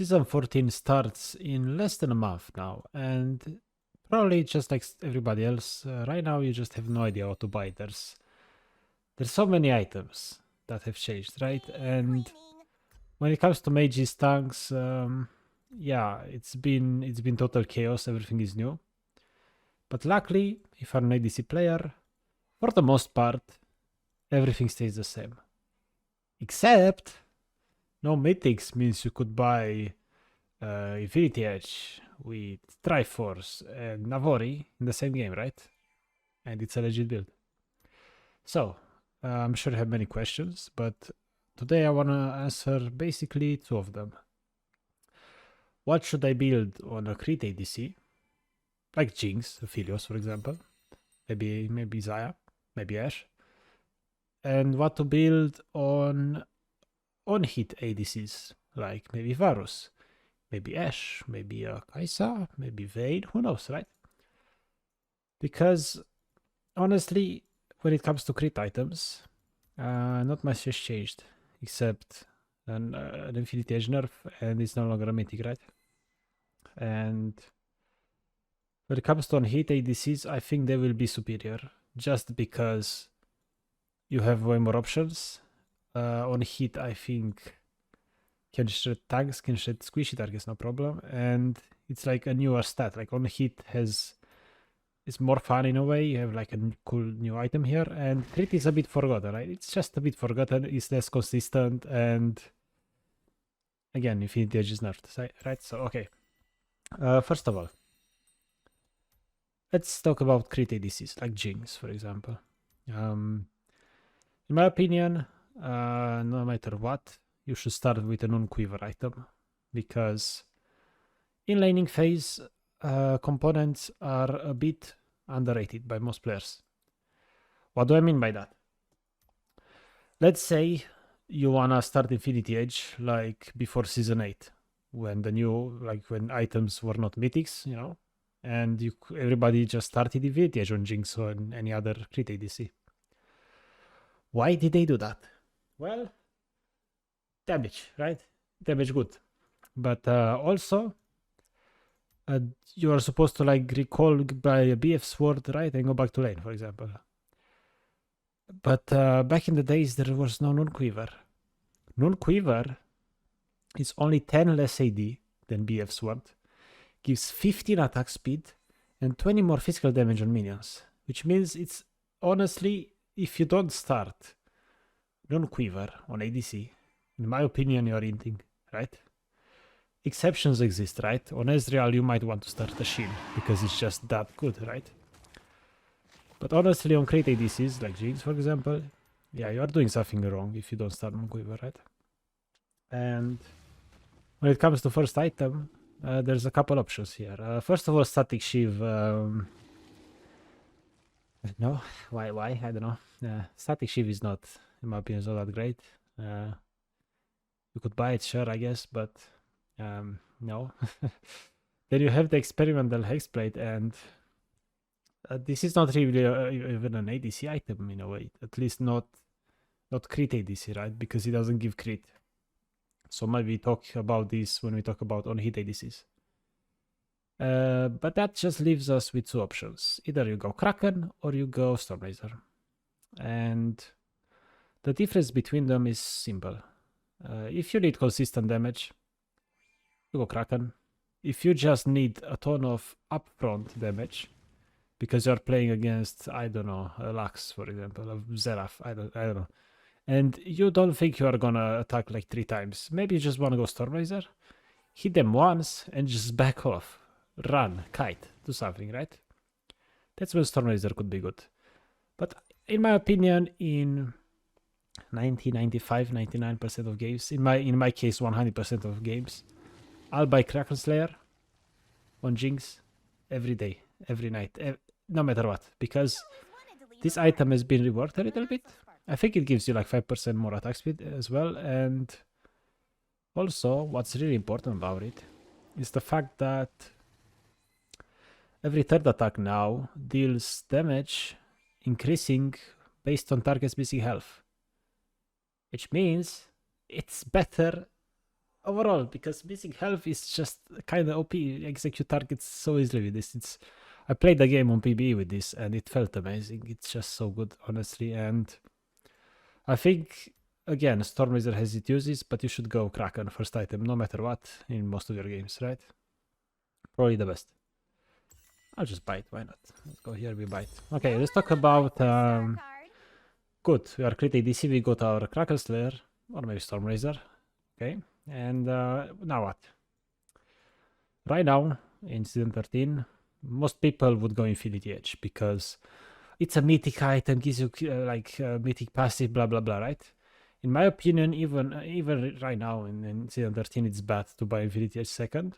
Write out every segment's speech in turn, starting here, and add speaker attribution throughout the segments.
Speaker 1: Season 14 starts in less than a month now, and probably just like everybody else, right now you just have no idea what to buy. There's so many items that have changed, right? And when it comes to mages, tanks, yeah, it's been total chaos. Everything is new. But luckily, if you're an ADC player, for the most part, everything stays the same. Except, no mythics means you could buy Infinity Edge with Triforce and Navori in the same game, right? And it's a legit build. So, I'm sure you have many questions, but today I want to answer basically two of them. What should I build on a crit ADC? Like Jinx, Philios, for example. Maybe Zaya, maybe Ashe. And what to build on hit ADCs, like maybe Varus, maybe Ashe, maybe Kai'Sa, maybe Vayne, who knows, right? Because honestly, when it comes to crit items, not much has changed, except an Infinity Edge nerf, and it's no longer a mythic, right? And when it comes to on hit ADCs, I think they will be superior, just because you have way more options. On hit, I think can shred tanks, can shred squishy targets, no problem. And it's like a newer stat. Like on hit it's more fun in a way. You have like a cool new item here, and crit is a bit forgotten, right? It's just a bit forgotten. It's less consistent, and again, Infinity Edge is nerfed, right? So okay. First of all, let's talk about crit ADCs like Jinx, for example. In my opinion, no matter what, you should start with a non-quiver item, because in laning phase, components are a bit underrated by most players. What do I mean by that? Let's say you wanna start Infinity Edge like before Season 8, when when items were not mythics, you know, and everybody just started Infinity Edge on Jinx or any other crit ADC. Why did they do that? Well, damage, right? Damage good. But also, you are supposed to like recall by a BF sword, right? And go back to lane, for example. But back in the days, there was no non-quiver. Non-quiver is only 10 less AD than BF sword, gives 15 attack speed, and 20 more physical damage on minions. Which means it's honestly, if you don't start non-quiver on ADC, in my opinion, you're hinting, right? Exceptions exist, right? On Ezreal, you might want to start a shield because it's just that good, right? But honestly, on crit ADCs, like Jinx, for example, yeah, you are doing something wrong if you don't start non-quiver, right? And when it comes to first item, there's a couple options here. First of all, static Shiv. No, why? I don't know. Static Shiv is not, in my opinion, is not that great. You could buy it, sure, I guess, but no. Then you have the experimental hexblade, and this is not really even an ADC item in a way. At least not crit ADC, right? Because it doesn't give crit. So maybe talk about this when we talk about on hit ADCs. But that just leaves us with two options. Either you go Kraken or you go Stormrazor. And the difference between them is simple. If you need consistent damage, you go Kraken. If you just need a ton of upfront damage, because you're playing against, I don't know, a Lux, for example, a Xerath, I don't know, and you don't think you are gonna attack like 3 times, maybe you just wanna go Stormrazor, hit them once, and just back off. Run, kite, do something, right? That's when Stormrazor could be good. But in my opinion, in 95, 99% of games, in my case 100% of games, I'll buy Kraken Slayer on Jinx every day, every night, no matter what, because this item has been reworked a little bit. I think it gives you like 5% more attack speed as well, and also what's really important about it is the fact that every third attack now deals damage increasing based on target's basic health, which means it's better overall, because missing health is just kind of OP. Execute targets so easily with this. I played the game on PBE with this, and it felt amazing. It's just so good, honestly. And I think, again, Stormraiser has its uses, but you should go Kraken first item, no matter what, in most of your games, right? Probably the best. I'll just bite, why not? Let's go here, we bite. Okay, let's talk about... good, we are crit ADC, we got our Kraken Slayer, or maybe Stormraiser. Okay, and now what? Right now, in season 13, most people would go Infinity Edge, because it's a mythic item, gives you mythic passive, blah blah blah, right? In my opinion, even right now in season 13, it's bad to buy Infinity Edge second,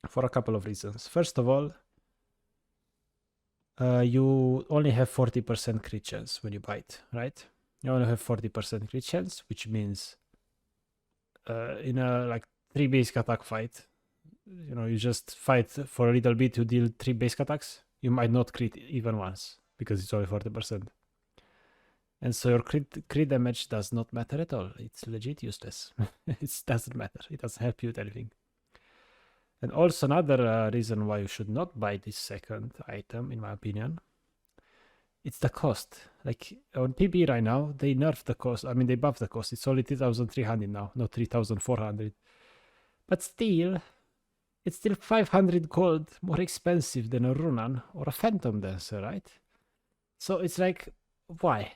Speaker 1: for a couple of reasons. First of all, you only have 40% crit chance when you buy it, right? You only have 40% crit chance, which means in a 3 basic attack fight, you know, you just fight for a little bit to deal 3 basic attacks, you might not crit even once, because it's only 40%. And so your crit damage does not matter at all. It's legit useless. It doesn't matter. It doesn't help you with anything. And also another reason why you should not buy this second item, in my opinion, it's the cost. Like on PB right now, they nerf the cost. I mean, they buff the cost. It's only 3,300 now, not 3,400. But still, it's still 500 gold more expensive than a Runan or a Phantom Dancer, right? So it's like, why?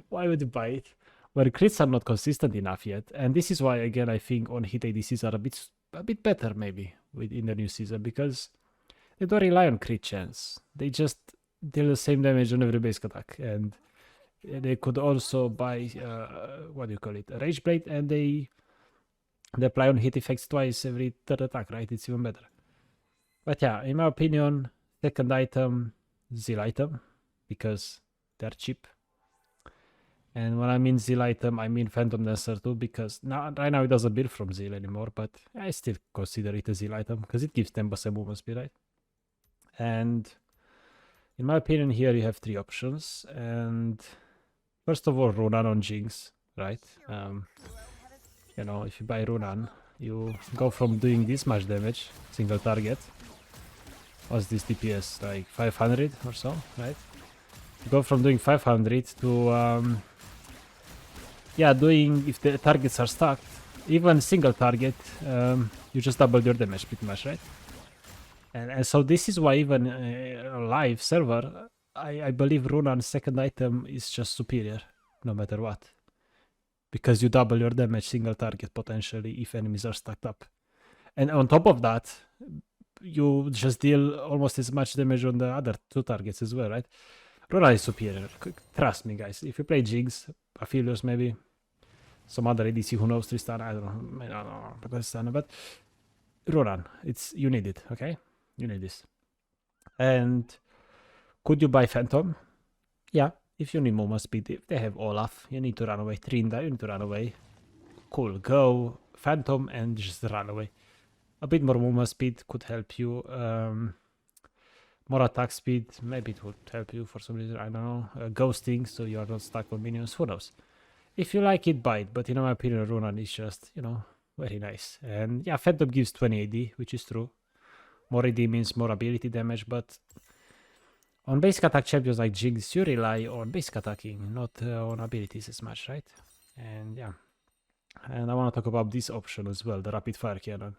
Speaker 1: Why would you buy it? Well, crits are not consistent enough yet. And this is why, again, I think on hit ADCs are a bit better maybe in the new season, because they don't rely on crit chance. They just deal the same damage on every basic attack, and they could also buy what do you call it, a Rage Blade, and they apply on hit effects twice every third attack, right? It's even better. But yeah, in my opinion, second item, Zeal item, because they're cheap. And when I mean Zeal item, I mean Phantom Dancer too, because right now it doesn't build from Zeal anymore, but I still consider it a Zeal item, because it gives 10% movement speed, right? And in my opinion, here you have 3 options. And first of all, Runan on Jinx, right? You know, if you buy Runan, you go from doing this much damage, single target. What's this DPS? Like 500 or so, right? You go from doing 500 to... yeah, doing, if the targets are stacked, even single target, you just double your damage pretty much, right? And so this is why even live server, I believe Runan's second item is just superior, no matter what. Because you double your damage single target potentially if enemies are stacked up. And on top of that, you just deal almost as much damage on the other 2 targets as well, right? Runan is superior, trust me guys. If you play Jinx, Aphelios maybe, some other ADC who knows Tristan, I don't know, but Runan, you need it, okay? You need this. And could you buy Phantom? Yeah, if you need movement speed, if they have Olaf, you need to run away. Trinda, you need to run away. Cool, go Phantom and just run away. A bit more movement speed could help you. More attack speed, maybe it would help you for some reason, I don't know. Ghosting, so you are not stuck on minions, who knows. If you like it, buy it, but in my opinion, Runan is just, you know, very nice. And yeah, Phantom gives 20 AD, which is true. More AD means more ability damage, but on basic attack champions like Jinx, you rely on basic attacking, not on abilities as much, right? And yeah. And I want to talk about this option as well, the Rapid Fire Cannon.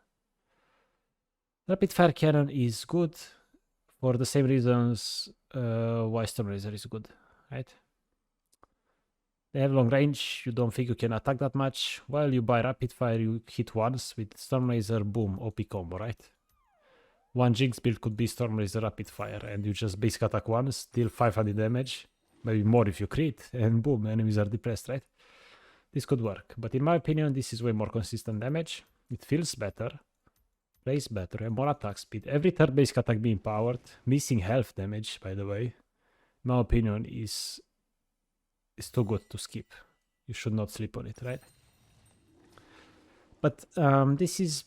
Speaker 1: Rapid Fire Cannon is good for the same reasons why Stormraiser is good, right? They have long range, you don't think you can attack that much. While you buy Rapid Fire, you hit once. With Stormraiser, boom, OP combo, right? One Jinx build could be Stormraiser Rapid Fire, and you just basic attack once, deal 500 damage, maybe more if you crit, and boom, enemies are depressed, right? This could work, but in my opinion, this is way more consistent damage. It feels better, plays better, and more attack speed. Every third basic attack being powered, missing health damage, by the way, in my opinion, is too good to skip. You should not sleep on it, right? But this is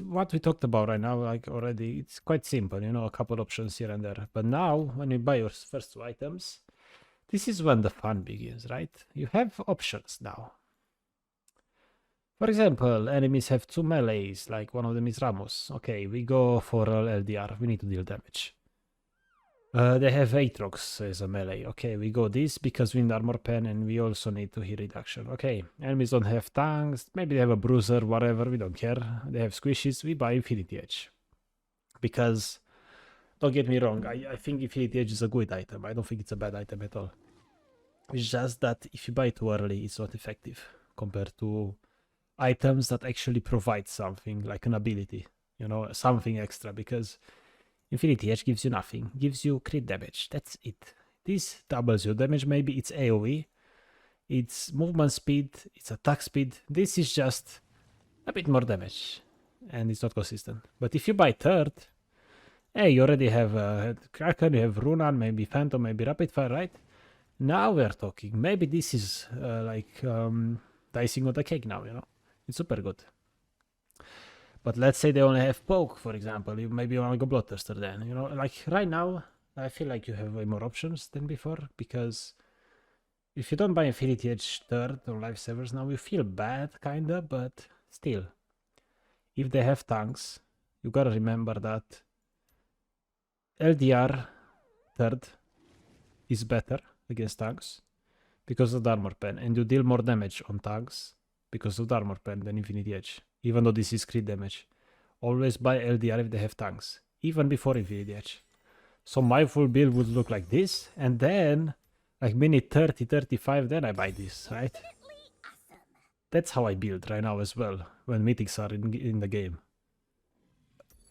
Speaker 1: what we talked about right now, like already. It's quite simple, you know, a couple options here and there. But now, when you buy your first 2 items, this is when the fun begins, right? You have options now. For example, enemies have 2 melees, like one of them is Ramos. Okay, we go for LDR, we need to deal damage. They have Aatrox as a melee. Okay, we go this because we need armor pen and we also need to hit reduction. Okay, enemies don't have tanks, maybe they have a bruiser, whatever, we don't care. They have squishes, we buy Infinity Edge. Because, don't get me wrong, I think Infinity Edge is a good item. I don't think it's a bad item at all. It's just that if you buy it too early, it's not effective compared to items that actually provide something, like an ability, you know, something extra, because Infinity Edge gives you nothing, gives you crit damage, that's it. This doubles your damage, maybe it's AoE, it's movement speed, it's attack speed, this is just a bit more damage, and it's not consistent. But if you buy third, hey, you already have Kraken, you have Runan, maybe Phantom, maybe Rapid Fire, right? Now we're talking, maybe this is like icing on the cake now, you know, it's super good. But let's say they only have poke, for example. You maybe want to go Bloodthirster then. You know, like right now, I feel like you have way more options than before. Because if you don't buy Infinity Edge third or Lifesavers now, you feel bad, kinda. But still, if they have tanks, you gotta remember that LDR third is better against tanks because of the armor pen. And you deal more damage on tanks because of the armor pen than Infinity Edge. Even though this is crit damage. Always buy LDR if they have tanks. Even before Infinity Edge. So my full build would look like this. And then, like minute 30, 35, then I buy this, right? That's how I build right now as well. When mythics are in the game.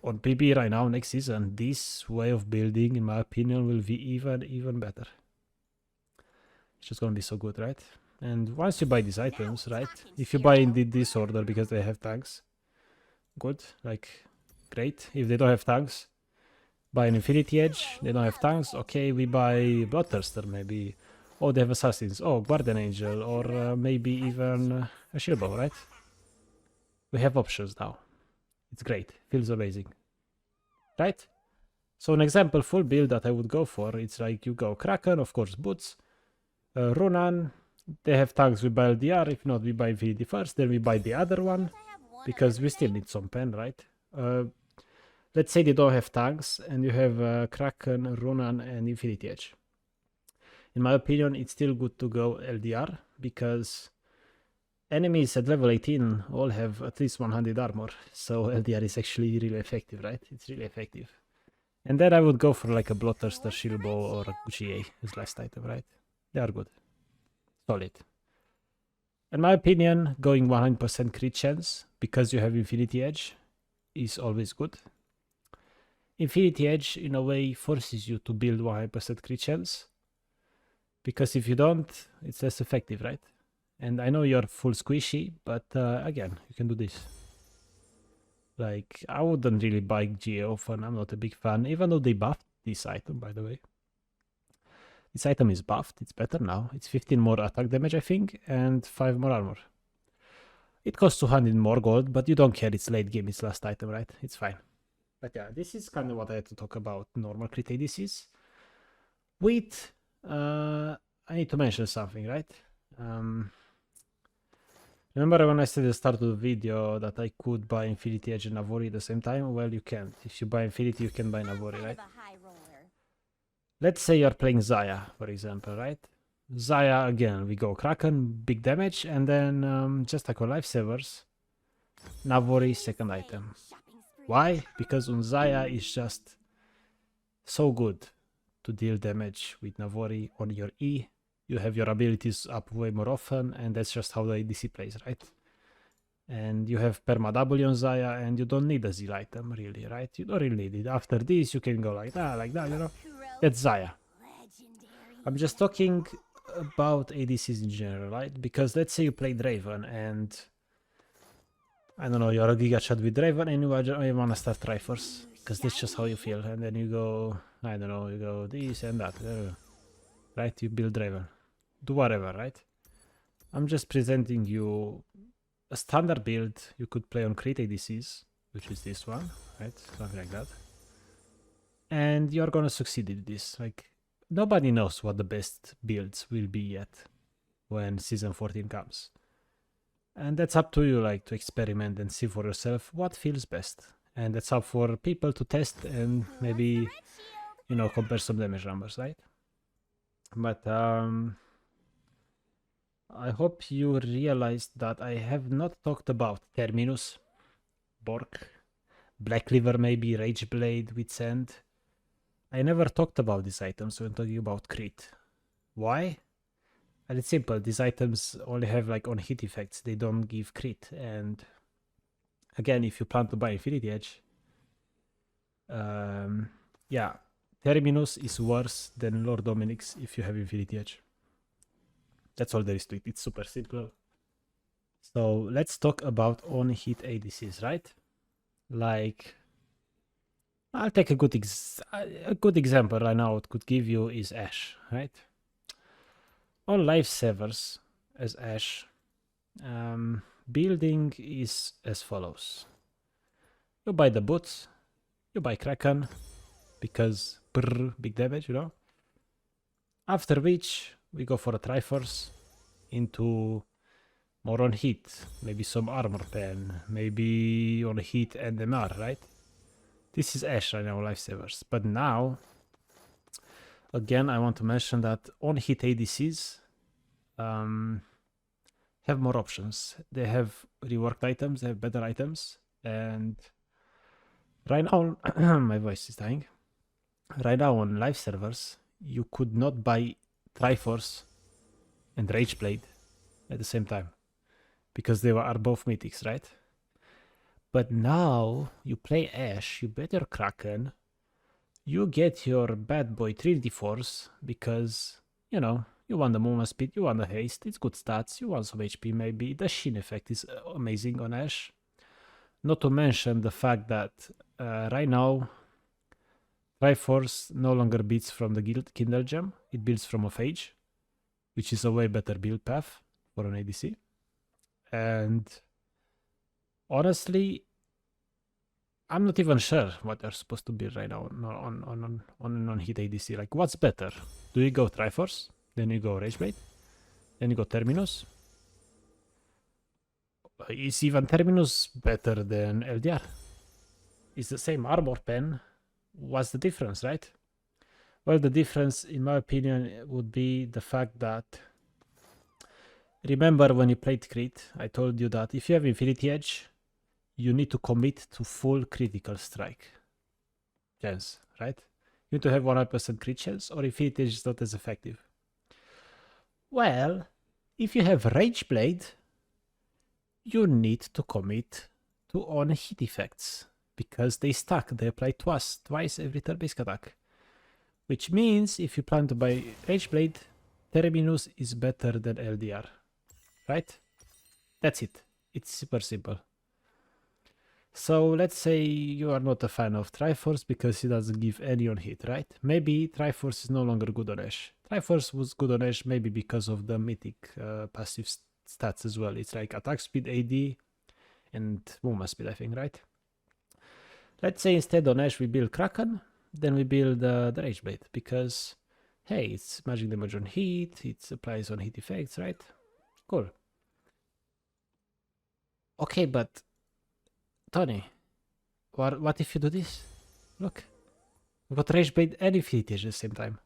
Speaker 1: On PB right now, next season, this way of building, in my opinion, will be even better. It's just gonna be so good, right? And once you buy these items, right? If you buy in this order because they have tanks, good, like, great. If they don't have tanks, buy an Infinity Edge. They don't have tanks, okay, we buy Bloodthirster maybe. Oh, they have Assassins. Oh, Guardian Angel, or maybe even a Shield Bow, right? We have options now. It's great, feels amazing, right? So an example full build that I would go for, it's like you go Kraken, of course, Boots, Runan. They have tanks, we buy LDR. If not, we buy Infinity first, then we buy the other one. Because we still need some pen, right? Let's say they don't have tanks, and you have Kraken, Runan, and Infinity Edge. In my opinion, it's still good to go LDR, because enemies at level 18 all have at least 100 armor. So LDR is actually really effective, right? It's really effective. And then I would go for like a Bloodthirster, Shield Bow, or a GA as last item, right? They are good. Solid. In my opinion, going 100% crit chance because you have Infinity Edge is always good. Infinity Edge, in a way, forces you to build 100% crit chance. Because if you don't, it's less effective, right? And I know you're full squishy, but again, you can do this. Like, I wouldn't really buy GA often, I'm not a big fan, even though they buffed this item, by the way. This item is buffed, it's better now. It's 15 more attack damage, I think, and 5 more armor. It costs 200 more gold, but you don't care, it's late game, it's last item, right? It's fine. But yeah, this is kind of what I had to talk about normal crit ADCs. With, I need to mention something, right? Remember when I said at the start of the video that I could buy Infinity Edge and Navori at the same time? Well, you can't. If you buy Infinity, you can buy Navori, right? Let's say you're playing Xayah, for example, right? Xayah, again, we go Kraken, big damage, and then just like on Lifesavers, Navori, second item. Why? Because on Xayah is just so good to deal damage with Navori on your E. You have your abilities up way more often, and that's just how the ADC plays, right? And you have perma W on Xayah, and you don't need a Z item, really, right? You don't really need it. After this, you can go like that, you know? That's Xayah. I'm just talking about ADCs in general, right? Because let's say you play Draven, and I don't know, you're a Giga Chat with Draven, and you want to start Triforce, because that's just how you feel. And then you go, I don't know, you go this and that, right? You build Draven. Do whatever, right? I'm just presenting you a standard build you could play on crit ADCs, which is this one, right? Something like that. And you're gonna succeed in this. Like, nobody knows what the best builds will be yet when season 14 comes. And that's up to you, like, to experiment and see for yourself what feels best. And that's up for people to test and maybe, you know, compare some damage numbers, right? But I hope you realized that I have not talked about Terminus, Bork, Black Cleaver, maybe Rageblade, Wit's End. I never talked about these items when talking about crit. Why? And it's simple, these items only have like on hit effects, they don't give crit. And again, if you plan to buy Infinity Edge, yeah, Terminus is worse than Lord Dominic's if you have Infinity Edge. That's all there is to it. It's super simple. So let's talk about on-hit ADCs, right? Like, I'll take a good example right now. It could give you is Ashe, right? On lifesavers as Ashe, building is as follows. You buy the boots, you buy Kraken, because big damage, you know. After which, we go for a Triforce into more on hit, maybe some armor pen, maybe on hit and MR, right? This is Ashe right now, lifesavers. But now, again, I want to mention that on hit ADCs have more options. They have reworked items, they have better items, and right now, my voice is dying. Right now on live servers, you could not buy Triforce and Rageblade at the same time because they are both mythics, right? But now you play Ashe, you bet your Kraken, you get your bad boy 3D Force because, you know, you want the movement speed, you want the haste, it's good stats, you want some HP maybe. The Sheen effect is amazing on Ashe. Not to mention the fact that right now Triforce no longer beats from the Kindle Gem, it builds from a Phage, which is a way better build path for an ADC. And honestly, I'm not even sure what they're supposed to build right now on hit ADC. Like, what's better? Do you go Triforce? Then you go Rageblade? Then you go Terminus? Is even Terminus better than LDR? It's the same armor pen. What's the difference, right? Well, the difference, in my opinion, would be the fact that, remember when you played crit, I told you that if you have Infinity Edge, you need to commit to full critical strike chance, right? You need to have 100% crit chance, or Infinity Edge is not as effective. Well, if you have Rageblade, you need to commit to on hit effects because they stack. They apply twice every turn-based attack. Which means if you plan to buy Rageblade, Terminus is better than LDR, right? That's it. It's super simple. So let's say you are not a fan of Triforce because he doesn't give any on hit, right? Maybe Triforce is no longer good on Ashe. Triforce was good on Ashe maybe because of the mythic passive stats as well. It's like attack speed, AD, and movement speed, I think, right? Let's say instead on Ashe we build Kraken, then we build the Rageblade because, hey, it's magic damage on hit, it applies on hit effects, right? Cool. Okay, but Tony, what if you do this? Look, we got Rageblade and Infinity at the same time.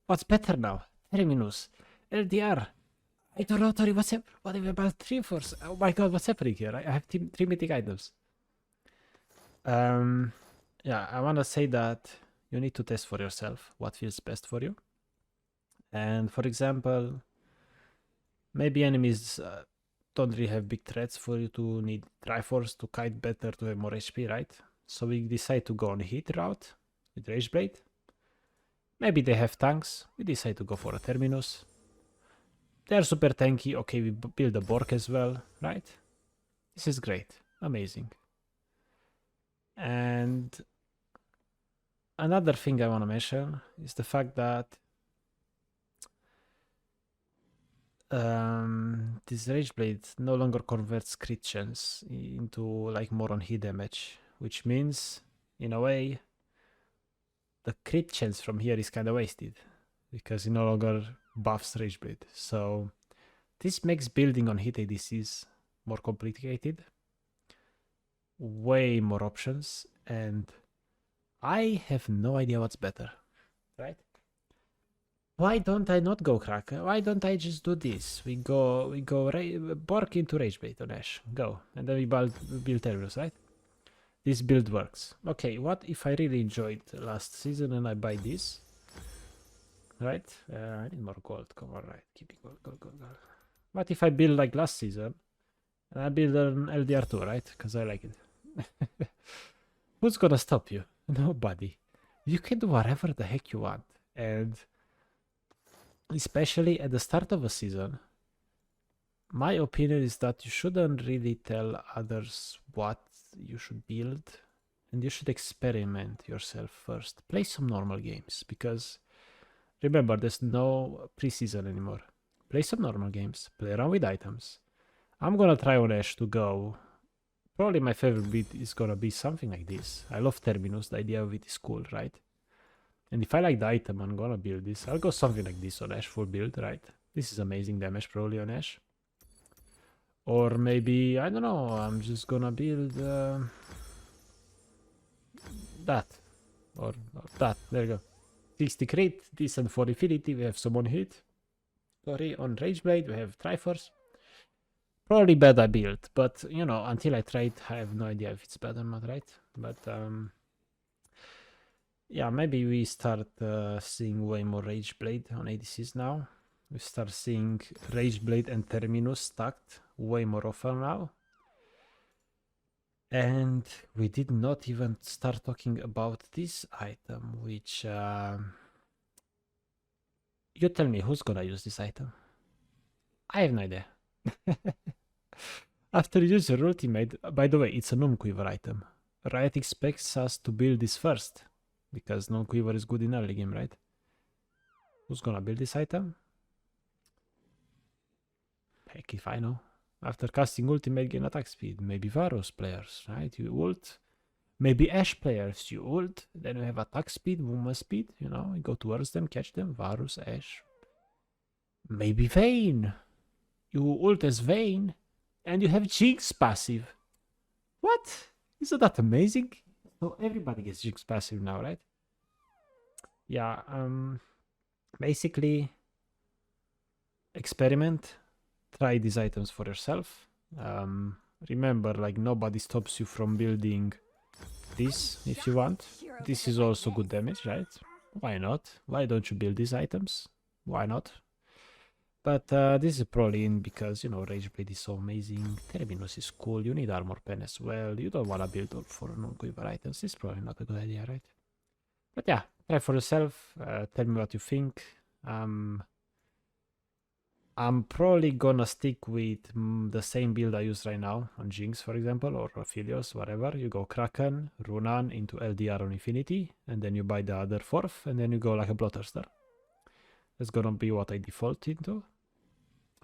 Speaker 1: What's better now? Terminus, LDR. I don't know, Tony, what about Triforce? Oh my god, what's happening here? I have three mythic items. Yeah, I want to say that you need to test for yourself what feels best for you. And for example, maybe enemies don't really have big threats for you to need Triforce to kite better, to have more HP, right? So we decide to go on hit route with Rageblade. Maybe they have tanks. We decide to go for a Terminus. They're super tanky. Okay, we build a Bork as well, right? This is great. Amazing. And another thing I want to mention is the fact that this Rageblade no longer converts crit chance into like more on hit damage, which means in a way the crit chance from here is kind of wasted because it no longer buffs Rageblade. So this makes building on hit ADCs more complicated, way more options, and I have no idea what's better, right? Why don't I not go Kraken? Why don't I just do this? We go Bork into Ragebait on Ash, go, and then we build Terrors, right? This build works. Okay, what if I really enjoyed last season and I buy this? Right? I need more gold. Come on, right? Keep it gold. What if I build like last season and I build an LDR2, right? Because I like it. Who's gonna stop you? Nobody. You can do whatever the heck you want. And especially at the start of a season, my opinion is that you shouldn't really tell others what you should build, and you should experiment yourself first. Play some normal games, because remember, there's no preseason anymore. Play some normal games, play around with items. I'm gonna try on Ash to go. Probably my favorite build is gonna be something like this. I love Terminus, the idea of it is cool, right? And if I like the item, I'm gonna build this. I'll go something like this on Ash, full build, right? This is amazing damage probably on Ash. Or maybe, I don't know, I'm just gonna build that. Or that, there you go. 60 crit, decent for Infinity, we have some on hit. Sorry, on Rageblade, we have Triforce. Probably bad I built, but, you know, until I try it, I have no idea if it's bad or not, right? But, yeah, maybe we start seeing way more Rageblade on ADCs now. We start seeing Rageblade and Terminus stacked way more often now. And we did not even start talking about this item, which... you tell me, who's gonna use this item? I have no idea. After you use your ultimate... By the way, it's a non-quiver item. Riot expects us to build this first, because non-quiver is good in early game, right? Who's gonna build this item? Heck if I know. After casting ultimate, gain attack speed. Maybe Varus players, right? You ult. Maybe Ashe players, you ult. Then you have attack speed, movement speed. You know, you go towards them, catch them. Varus, Ashe. Maybe Vayne. You ult as Vayne. And you have Jinx passive. What? Isn't that amazing? So everybody gets Jinx passive now, right? Yeah, basically, experiment. Try these items for yourself. Remember, like, nobody stops you from building this if you want. This is also good damage, right? Why not? Why don't you build these items? Why not? But this is probably in because, you know, Rageblade is so amazing. Terminus is cool. You need armor pen as well. You don't want to build all 4 non-quiver items. It's probably not a good idea, right? But yeah, try for yourself. Tell me what you think. I'm probably gonna stick with the same build I use right now on Jinx, for example, or Aphelios, whatever. You go Kraken, Runan into LDR on Infinity, and then you buy the other 4th, and then you go like a Bloodthirster. That's gonna be what I default into.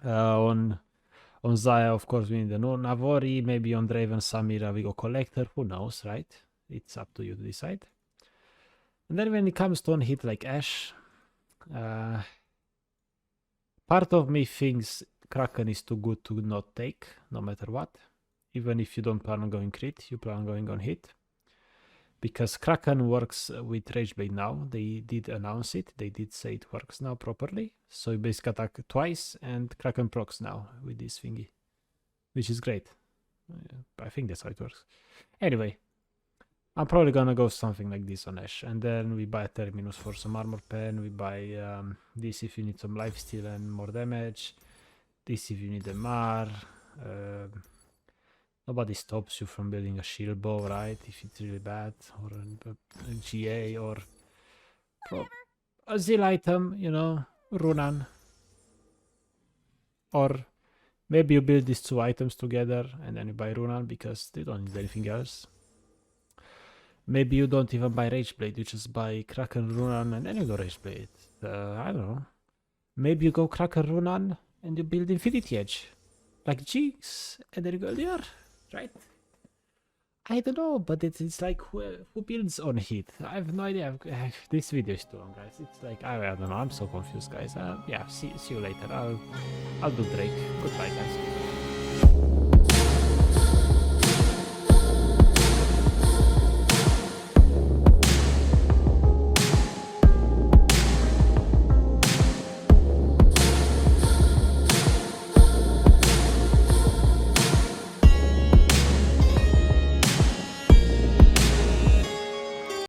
Speaker 1: On Zaya, of course, we need the Navori. Maybe on Draven, Samira, we go Collector. Who knows, right? It's up to you to decide. And then when it comes to on hit like Ashe, part of me thinks Kraken is too good to not take, no matter what. Even if you don't plan on going crit, you plan on going on hit. Because Kraken works with Rageblade now. They did announce it. They did say it works now properly. So you basically attack twice and Kraken procs now with this thingy. Which is great. I think that's how it works. Anyway, I'm probably gonna go something like this on Ashe. And then we buy a Terminus for some armor pen. We buy this if you need some lifesteal and more damage. This if you need a Mar. Nobody stops you from building a shield bow, right? If it's really bad. Or a GA or a Zil item, you know. Runan. Or maybe you build these 2 items together and then you buy Runan because they don't need anything else. Maybe you don't even buy Rageblade, you just buy Kraken Runan and then you go Rageblade. I don't know. Maybe you go Kraken Runan and you build Infinity Edge. Like Jinx, and then you go LDR, right? I don't know, but it's like who builds on hit? I have no idea. This video is too long, guys. It's like, I don't know, I'm so confused, guys. Yeah, see you later. I'll do Drake. Goodbye, guys.